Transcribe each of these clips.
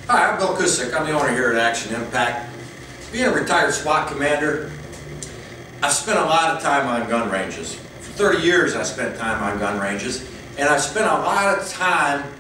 Hi, I'm Bill Kusick. I'm the owner here at Action Impact. Being a retired SWAT commander, I've spent a lot of time on gun ranges. For 30 years I spent time on gun ranges, and I've spent a lot of time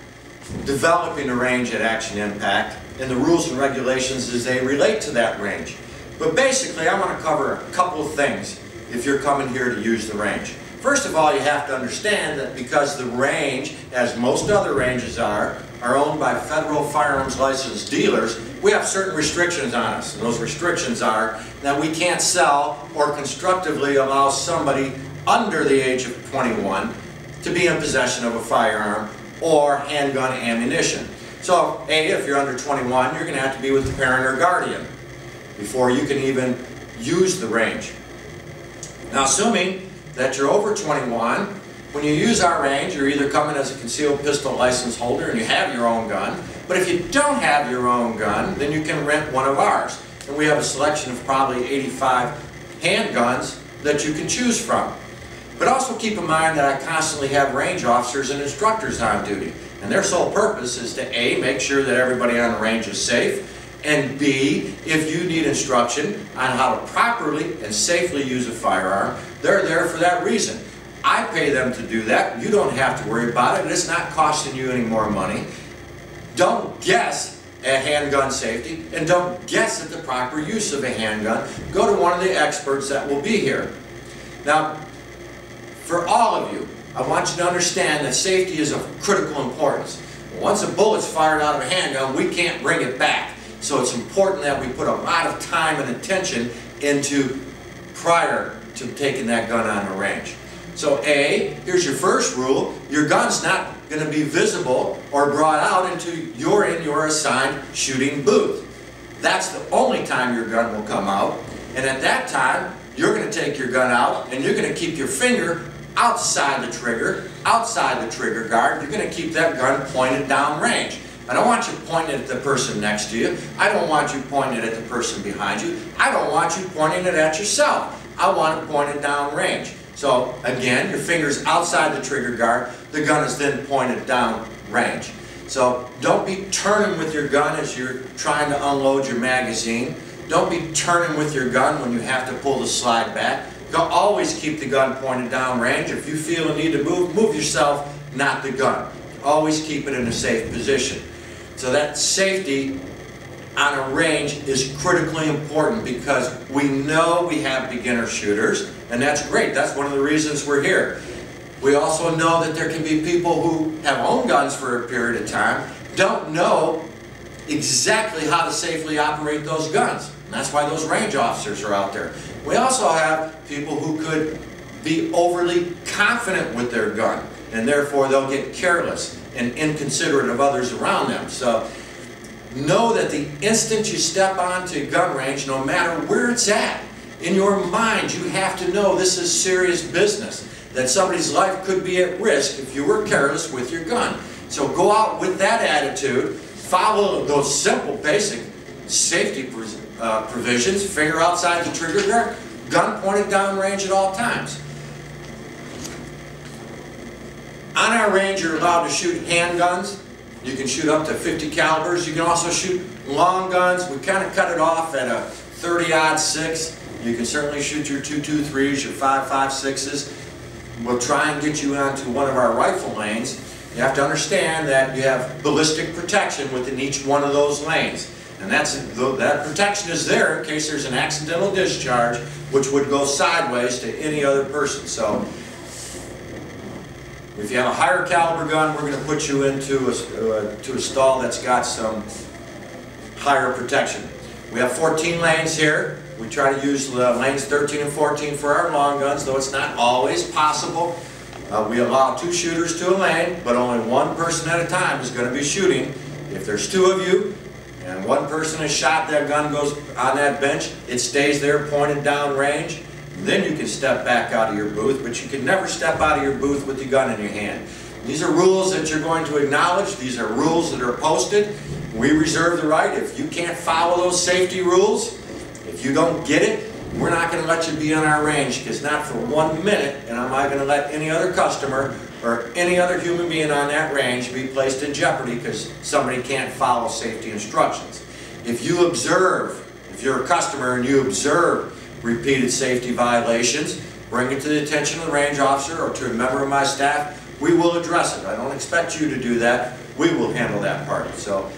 developing the range at Action Impact and the rules and regulations as they relate to that range. But basically I want to cover a couple of things if you're coming here to use the range. First of all, you have to understand that because the range, as most other ranges are owned by federal firearms licensed dealers, we have certain restrictions on us. And those restrictions are that we can't sell or constructively allow somebody under the age of 21 to be in possession of a firearm or handgun ammunition. So, A, if you're under 21, you're going to have to be with a parent or guardian before you can even use the range. Now, assuming that you're over 21, when you use our range, you're either coming as a concealed pistol license holder and you have your own gun, but if you don't have your own gun, then you can rent one of ours. And we have a selection of probably 85 handguns that you can choose from. But also keep in mind that I constantly have range officers and instructors on duty. And their sole purpose is to A, make sure that everybody on the range is safe, and B, if you need instruction on how to properly and safely use a firearm, they're there for that reason. I pay them to do that. You don't have to worry about it. It's not costing you any more money. Don't guess at handgun safety, and don't guess at the proper use of a handgun. Go to one of the experts that will be here. Now, for all of you, I want you to understand that safety is of critical importance. Once a bullet's fired out of a handgun, we can't bring it back. So it's important that we put a lot of time and attention into prior to taking that gun on the range. So A, here's your first rule: your gun's not going to be visible or brought out until you're in your assigned shooting booth. That's the only time your gun will come out, and at that time you're going to take your gun out and you're going to keep your finger outside the trigger guard. You're going to keep that gun pointed down range. I don't want you pointing it at the person next to you. I don't want you pointing it at the person behind you. I don't want you pointing it at yourself. I want it pointed down range. So again, your finger's outside the trigger guard. The gun is then pointed down range. So don't be turning with your gun as you're trying to unload your magazine. Don't be turning with your gun when you have to pull the slide back. Always keep the gun pointed down range. If you feel a need to move yourself, not the gun. Always keep it in a safe position. So that safety on a range is critically important because we know we have beginner shooters, and that's great. That's one of the reasons we're here. We also know that there can be people who have owned guns for a period of time, don't know exactly how to safely operate those guns. And that's why those range officers are out there. We also have people who could be overly confident with their gun, and therefore they'll get careless and inconsiderate of others around them. So know that the instant you step onto a gun range, no matter where it's at, in your mind you have to know this is serious business, that somebody's life could be at risk if you were careless with your gun. So go out with that attitude, follow those simple basic safety provisions: finger outside the trigger guard, gun pointed down range at all times. On our range, you're allowed to shoot handguns. You can shoot up to 50 calibers. You can also shoot long guns. We kind of cut it off at a 30-06. You can certainly shoot your 2.23s, your 5.56s. We'll try and get you onto one of our rifle lanes. You have to understand that you have ballistic protection within each one of those lanes. And that protection is there in case there's an accidental discharge, which would go sideways to any other person. So if you have a higher caliber gun, we're going to put you into a stall that's got some higher protection. We have 14 lanes here. We try to use lanes 13 and 14 for our long guns, though it's not always possible. We allow 2 shooters to a lane, but only one person at a time is going to be shooting. If there's 2 of you and one person is shot, that gun goes on that bench, it stays there pointed down range. Then you can step back out of your booth, but you can never step out of your booth with the gun in your hand. These are rules that you're going to acknowledge. These are rules that are posted. We reserve the right. If you can't follow those safety rules, if you don't get it, we're not going to let you be on our range, because not for 1 minute, and I'm not going to let any other customer or any other human being on that range be placed in jeopardy because somebody can't follow safety instructions. If you observe, if you're a customer and you observe repeated safety violations, bring it to the attention of the range officer or to a member of my staff. We will address it. I don't expect you to do that. We will handle that part. So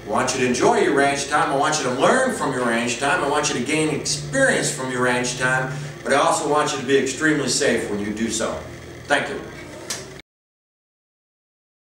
I want you to enjoy your range time. I want you to learn from your range time. I want you to gain experience from your range time. But I also want you to be extremely safe when you do so. Thank you.